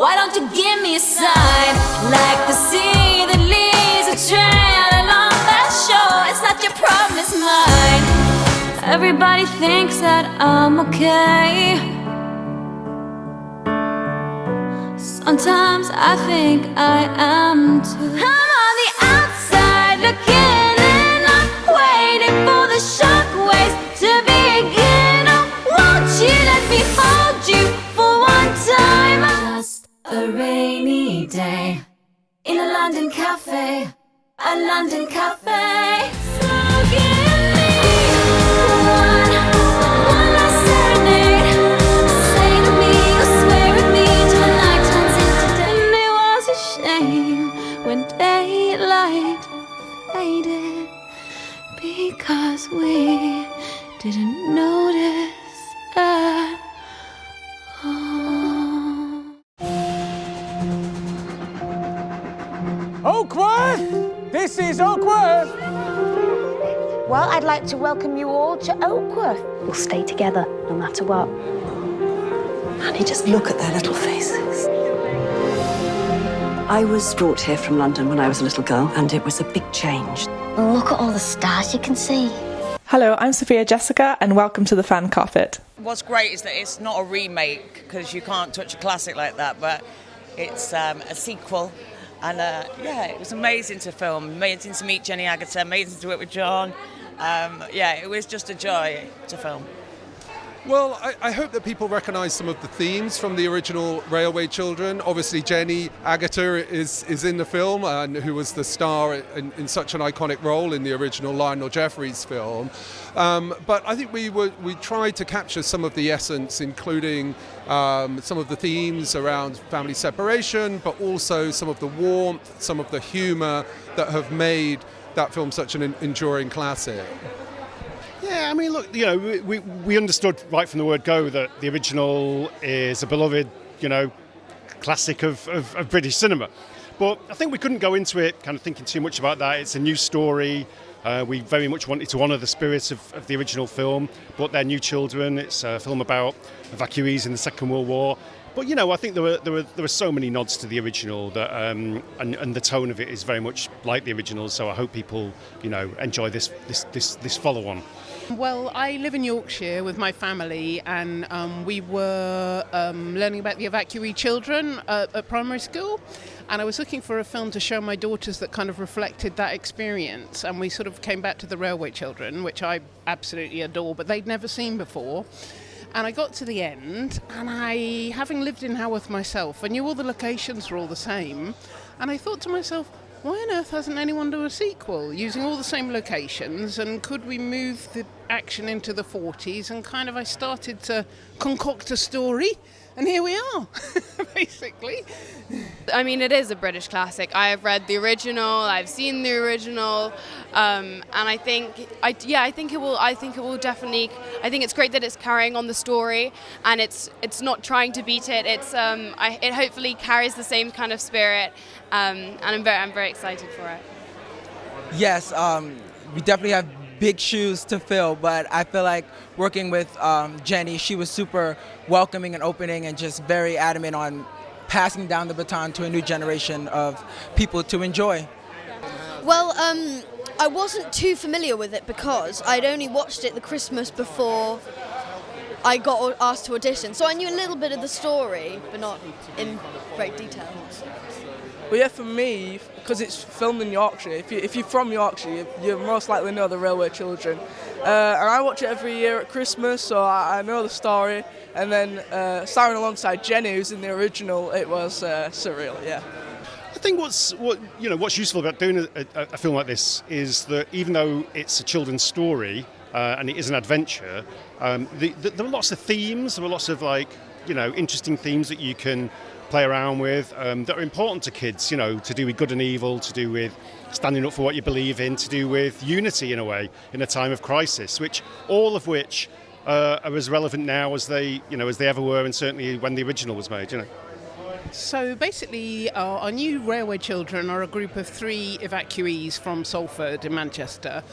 Why don't you give me a sign? Like the sea that leaves a trail along that shore. It's not your problem, it's mine. Everybody thinks that I'm okay. Sometimes I think I am too. I'm on the outside looking in. I'm waiting for the shockwaves to begin. Oh, won't you let me hold you for one time? Just a rainy day in a London cafe, a London cafe. So give me one last serenade. Say to me, or swear with me till the night turns into day. And it was a shame when daylight faded, because we didn't notice at all. Oakworth! This is Oakworth! Well, I'd like to welcome you all to Oakworth. We'll stay together, no matter what. Honey, just look at their little faces. I was brought here from London when I was a little girl, and it was a big change. Look at all the stars you can see. Hello, I'm Sophia Jessica, and welcome to the Fan Carpet. What's great is that it's not a remake, because you can't touch a classic like that, but it's a sequel. And yeah, it was amazing to film, amazing to meet Jenny Agutter, amazing to work with John. Yeah, it was just a joy to film. Well, I hope that people recognise some of the themes from the original Railway Children. Obviously, Jenny Agutter is in the film, and who was the star in such an iconic role in the original Lionel Jeffries film. But I think we tried to capture some of the essence, including some of the themes around family separation, but also some of the warmth, some of the humour that have made that film such an enduring classic. Yeah, I mean, look, you know, we understood right from the word go that the original is a beloved, you know, classic of British cinema. But I think we couldn't go into it kind of thinking too much about that. It's a new story. We very much wanted to honour the spirit of the original film, but they're new children. It's a film about evacuees in the Second World War. But, you know, I think there were so many nods to the original that and the tone of it is very much like the original. So I hope people, you know, enjoy this follow-on. Well, I live in Yorkshire with my family, and we were learning about the evacuee children at primary school, and I was looking for a film to show my daughters that kind of reflected that experience, and we sort of came back to the Railway Children, which I absolutely adore, but they'd never seen before. And I got to the end, and I, having lived in Haworth myself, I knew all the locations were all the same, and I thought to myself, why on earth hasn't anyone done a sequel using all the same locations, and could we move the action into the 40s? And kind of I started to concoct a story, and here we are, basically. I mean, it is a British classic. I have read the original, I've seen the original, and I think it will definitely. I think it's great that it's carrying on the story, and it's not trying to beat it. It hopefully carries the same kind of spirit, and I'm very excited for it. Yes, we definitely have big shoes to fill, but I feel like working with Jenny, she was super welcoming and opening, and just very adamant on passing down the baton to a new generation of people to enjoy. Well, I wasn't too familiar with it because I'd only watched it the Christmas before I got asked to audition, so I knew a little bit of the story, but not in great detail. Well, yeah, for me, because it's filmed in Yorkshire, if you're from Yorkshire, you most likely know the Railway Children. And I watch it every year at Christmas, so I know the story. And then starring alongside Jenny, who's in the original, it was surreal, yeah. I think what's useful about doing a film like this is that even though it's a children's story and it is an adventure, there are lots of themes, there are lots of interesting themes that you can play around with that are important to kids, to do with good and evil, to do with standing up for what you believe in, to do with unity in a way in a time of crisis, all of which are as relevant now as they ever were, and certainly when the original was made. So basically, our new Railway Children are a group of 3 evacuees from Salford in Manchester.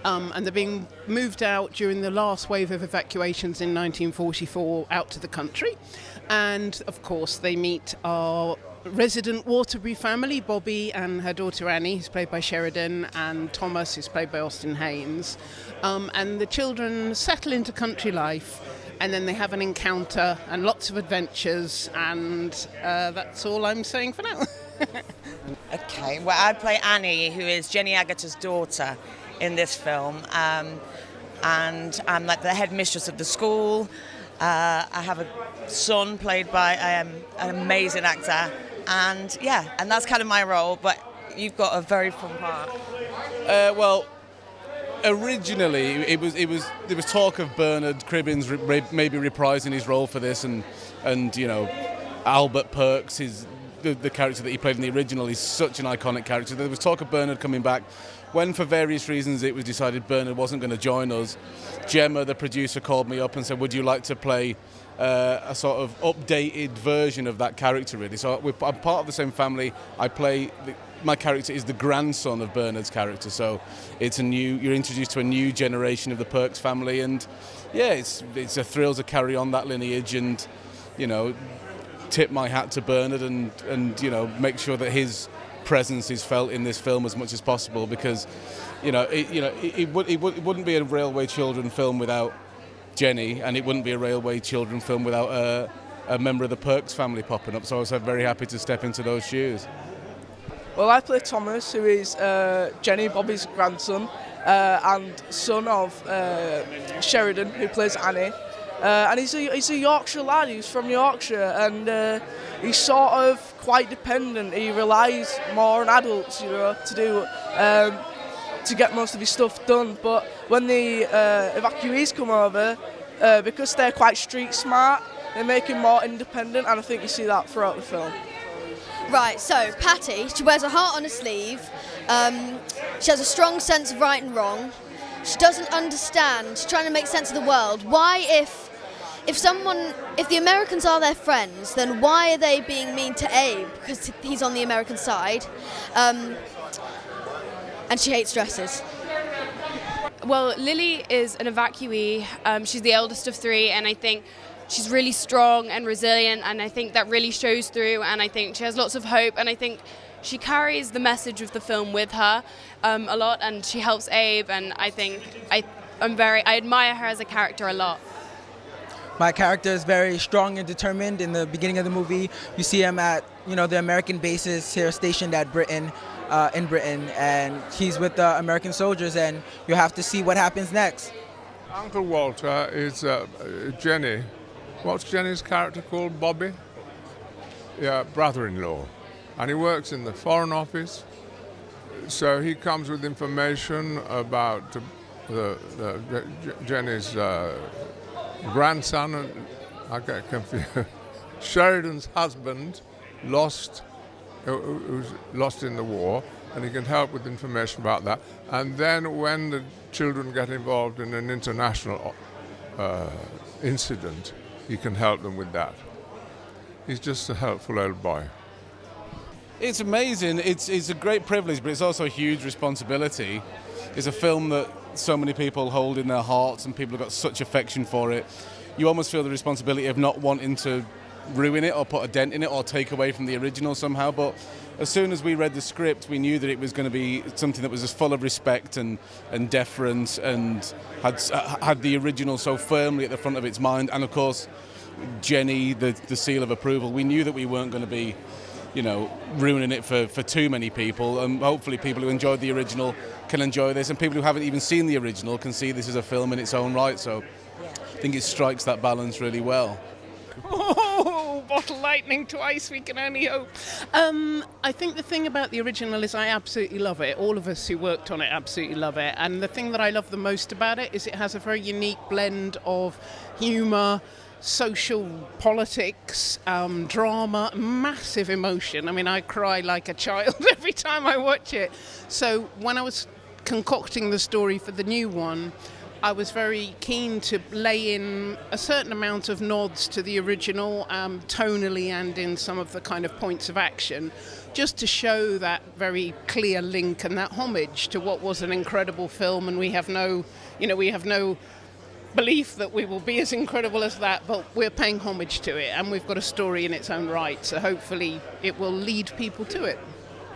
and they're being moved out during the last wave of evacuations in 1944 out to the country. And of course they meet our resident Waterbury family, Bobbie and her daughter Annie, who's played by Sheridan, and Thomas, who's played by Austin Haynes. And the children settle into country life, and then they have an encounter and lots of adventures, and that's all I'm saying for now. Okay, well, I play Annie, who is Jenny Agutter's daughter in this film, and I'm like the headmistress of the school. I have a son played by an amazing actor, and that's kind of my role. But you've got a very fun part. Well, originally there was talk of Bernard Cribbins maybe reprising his role for this, and Albert Perks, the character that he played in the original, is such an iconic character. There was talk of Bernard coming back. When, for various reasons, it was decided Bernard wasn't going to join us, Jemma, the producer, called me up and said, would you like to play a sort of updated version of that character, really? So I'm part of the same family. My character is the grandson of Bernard's character, so you're introduced to a new generation of the Perks family, and it's a thrill to carry on that lineage and, tip my hat to Bernard and make sure that his presence is felt in this film as much as possible, because it wouldn't be a Railway Children film without Jenny, and it wouldn't be a Railway Children film without a member of the Perks family popping up, so I was very happy to step into those shoes. Well, I play Thomas, who is Jenny, Bobbie's grandson, and son of Sheridan, who plays Annie. And he's a Yorkshire lad. He's from Yorkshire, and he's sort of quite dependent. He relies more on adults, to get most of his stuff done. But when the evacuees come over, because they're quite street smart, they make him more independent, and I think you see that throughout the film. Right, so Pattie, she wears a heart on her sleeve. She has a strong sense of right and wrong. She doesn't understand. She's trying to make sense of the world. Why, if the Americans are their friends, then why are they being mean to Abe? Because he's on the American side. And she hates dresses. Well, Lily is an evacuee. She's the eldest of three, and I think she's really strong and resilient, and I think that really shows through, and I think she has lots of hope, and I think she carries the message of the film with her a lot, and she helps Abe, and I think I admire her as a character a lot. My character is very strong and determined. In the beginning of the movie, you see him at the American bases here stationed at Britain, in Britain, and he's with the American soldiers, and you'll have to see what happens next. Uncle Walter is Jenny. What's Jenny's character called? Bobbie? Yeah, brother-in-law. And he works in the Foreign Office. So he comes with information about Jenny's grandson, and I get confused, Sheridan's husband, who's lost in the war, and he can help with information about that. And then when the children get involved in an international incident, he can help them with that. He's just a helpful old boy. It's amazing. It's a great privilege, but it's also a huge responsibility. It's a film that so many people hold in their hearts, and people have got such affection for it. You almost feel the responsibility of not wanting to ruin it or put a dent in it or take away from the original somehow. But as soon as we read the script, we knew that it was going to be something that was as full of respect and deference, and had the original so firmly at the front of its mind. And of course, Jenny, the seal of approval. We knew that we weren't going to be ruining it for too many people, and hopefully people who enjoyed the original can enjoy this, and people who haven't even seen the original can see this as a film in its own right. So I think it strikes that balance really well. Oh, bottle lightning twice, we can only hope. I think the thing about the original is I absolutely love it. All of us who worked on it absolutely love it. And the thing that I love the most about it is it has a very unique blend of humour, social politics, drama, massive emotion. I mean, I cry like a child every time I watch it. So when I was concocting the story for the new one, I was very keen to lay in a certain amount of nods to the original, tonally and in some of the kind of points of action, just to show that very clear link and that homage to what was an incredible film. And we have no belief that we will be as incredible as that, but we're paying homage to it, and we've got a story in its own right, so hopefully it will lead people to it.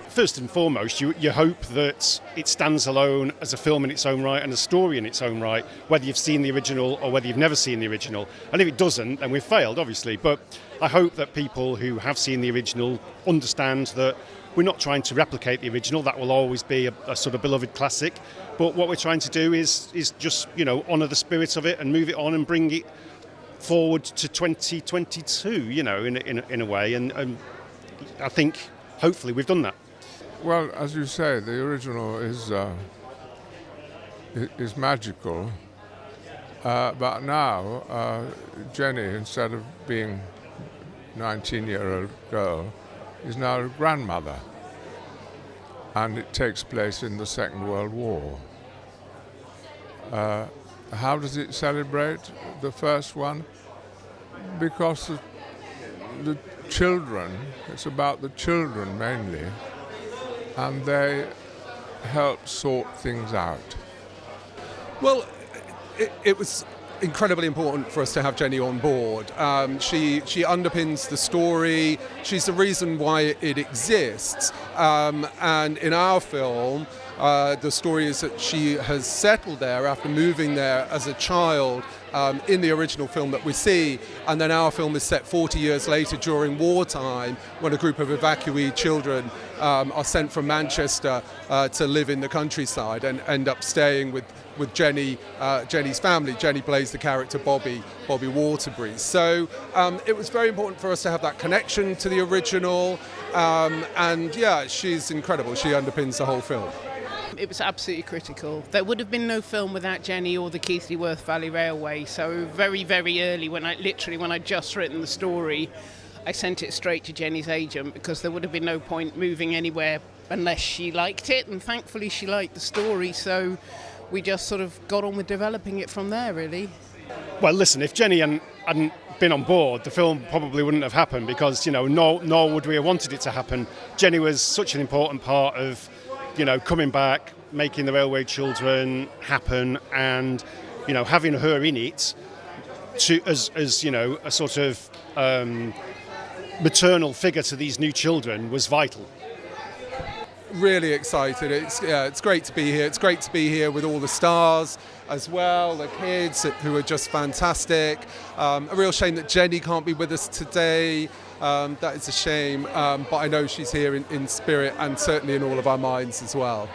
First and foremost, you hope that it stands alone as a film in its own right and a story in its own right, whether you've seen the original or whether you've never seen the original. And if it doesn't, then we've failed, obviously. But I hope that people who have seen the original understand that we're not trying to replicate the original. That will always be a sort of beloved classic. But what we're trying to do is just, honour the spirit of it and move it on and bring it forward to 2022, in a way. And I think, hopefully, we've done that. Well, as you say, the original is magical, but now Jenny, instead of being a 19-year-old girl, is now a grandmother, and it takes place in the Second World War. How does it celebrate the first one? Because the children, it's about the children mainly, and they help sort things out. Well, it was incredibly important for us to have Jenny on board. She underpins the story. She's the reason why it exists. And in our film, the story is that she has settled there after moving there as a child in the original film that we see, and then our film is set 40 years later during wartime when a group of evacuee children are sent from Manchester to live in the countryside and end up staying with Jenny's family. Jenny plays the character Bobbie Waterbury. So it was very important for us to have that connection to the original, and yeah, she's incredible. She underpins the whole film. It was absolutely critical. There would have been no film without Jenny or the Keighley-Worth Valley Railway. So very, very early, when I'd just written the story, I sent it straight to Jenny's agent, because there would have been no point moving anywhere unless she liked it. And thankfully she liked the story, so we just sort of got on with developing it from there, really. Well, listen, if Jenny hadn't been on board, the film probably wouldn't have happened, because, nor would we have wanted it to happen. Jenny was such an important part of coming back, making the Railway Children happen, and, having her in it as a sort of maternal figure to these new children was vital. Really excited. It's great to be here. It's great to be here with all the stars as well, the kids who are just fantastic. A real shame that Jenny can't be with us today. That is a shame, but I know she's here in spirit and certainly in all of our minds as well.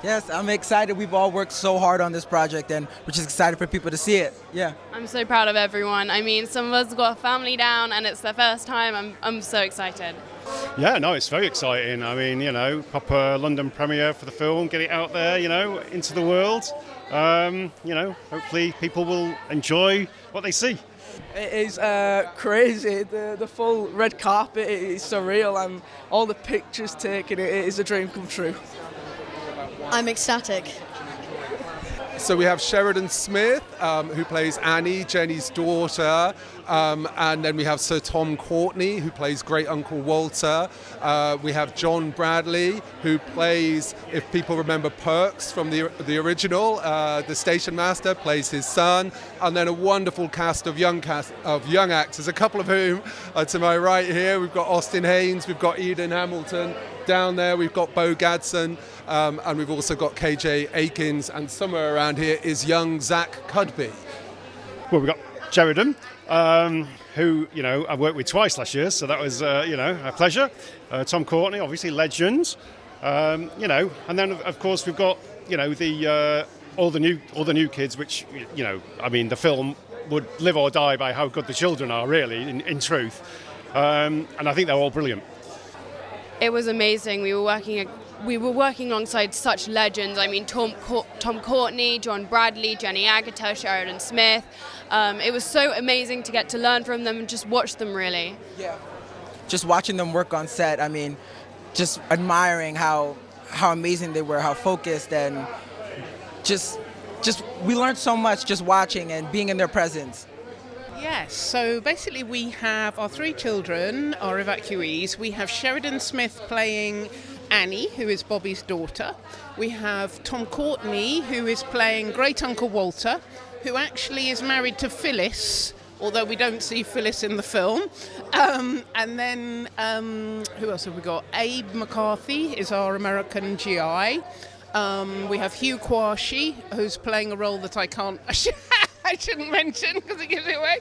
Yes, I'm excited. We've all worked so hard on this project, and we're just excited for people to see it. Yeah. I'm so proud of everyone. I mean, some of us got a family down, and it's their first time. I'm so excited. Yeah, no, it's very exciting. I mean, proper London premiere for the film, get it out there, into the world. Hopefully people will enjoy what they see. It is crazy. The full red carpet is surreal, and all the pictures taken, it is a dream come true. I'm ecstatic. So we have Sheridan Smith, who plays Annie, Jenny's daughter, and then we have Sir Tom Courtenay, who plays Great Uncle Walter. We have John Bradley, who plays, if people remember Perks from the original, the station master, plays his son, and then a wonderful cast of young actors, a couple of whom are to my right here. We've got Austin Haynes, we've got Eden Hamilton. Down there we've got Beau Gadsdon, and we've also got KJ Aikens, and somewhere around here is young Zac Cudby. Well, we've got Sheridan, who, I worked with twice last year, so that was, a pleasure. Tom Courtenay, obviously legend, and then of course we've got, all the new kids, which, the film would live or die by how good the children are, really, in truth, and I think they're all brilliant. It was amazing. We were working alongside such legends. I mean, Tom Courtenay, John Bradley, Jenny Agutter, Sheridan Smith. It was so amazing to get to learn from them and just watch them, really. Yeah. Just watching them work on set, I mean, just admiring how amazing they were, how focused, and just we learned so much just watching and being in their presence. Yes, so basically we have our 3 children, our evacuees. We have Sheridan Smith playing Annie, who is Bobbie's daughter. We have Tom Courtenay, who is playing Great Uncle Walter, who actually is married to Phyllis, although we don't see Phyllis in the film. And then, who else have we got? Abe McCarthy is our American GI. We have Hugh Quashie, who's playing a role that I shouldn't mention because it gives it away.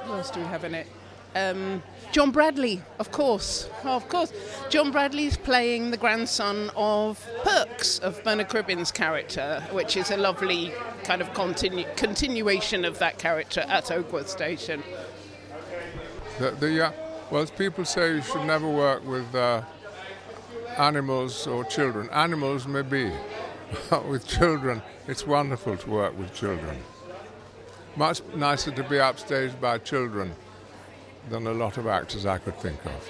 Who else do we have in it? John Bradley, of course. John Bradley's playing the grandson of Perks, of Bernard Cribbin's character, which is a lovely kind of continuation of that character at Oakworth Station. Well, people say you should never work with animals or children. Animals may be, but with children, it's wonderful to work with children. Much nicer to be upstaged by children than a lot of actors I could think of.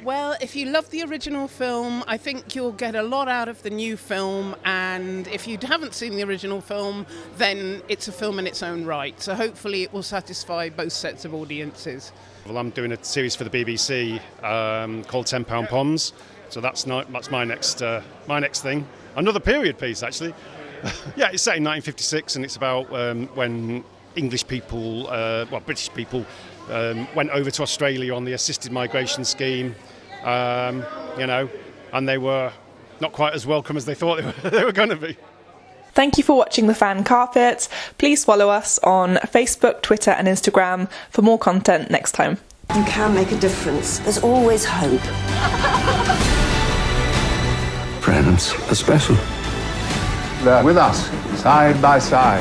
Well, if you love the original film, I think you'll get a lot out of the new film, and if you haven't seen the original film, then it's a film in its own right. So hopefully it will satisfy both sets of audiences. Well, I'm doing a series for the BBC called £10 Ponds, so that's my next thing. Another period piece, actually. Yeah, it's set in 1956, and it's about when English people, British people, went over to Australia on the assisted migration scheme, and they were not quite as welcome as they thought they were going to be. Thank you for watching The Fan Carpet. Please follow us on Facebook, Twitter and Instagram for more content next time. You can make a difference. There's always hope. Friends are special. They're with us, side by side.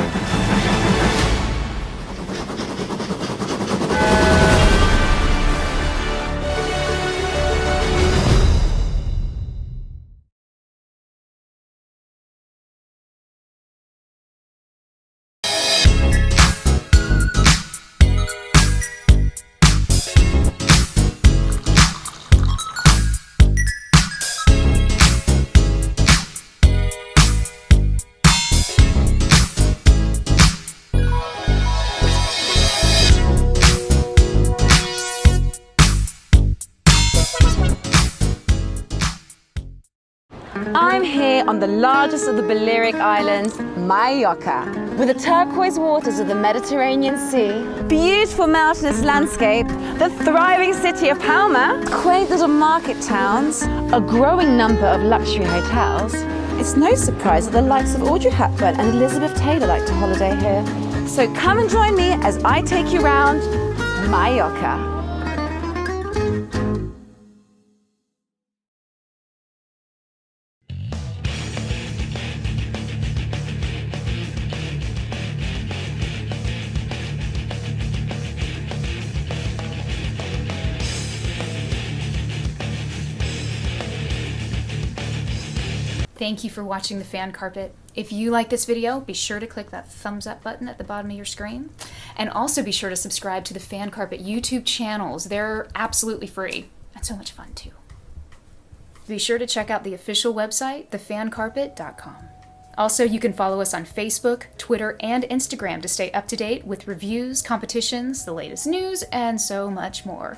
I'm here on the largest of the Balearic Islands, Mallorca, with the turquoise waters of the Mediterranean Sea, beautiful mountainous landscape, the thriving city of Palma, quaint little market towns, a growing number of luxury hotels. It's no surprise that the likes of Audrey Hepburn and Elizabeth Taylor like to holiday here. So come and join me as I take you round Mallorca. Thank you for watching The Fan Carpet. If you like this video, be sure to click that thumbs up button at the bottom of your screen. And also be sure to subscribe to the Fan Carpet YouTube channels. They're absolutely free and so much fun too. Be sure to check out the official website, thefancarpet.com. Also, you can follow us on Facebook, Twitter, and Instagram to stay up to date with reviews, competitions, the latest news, and so much more.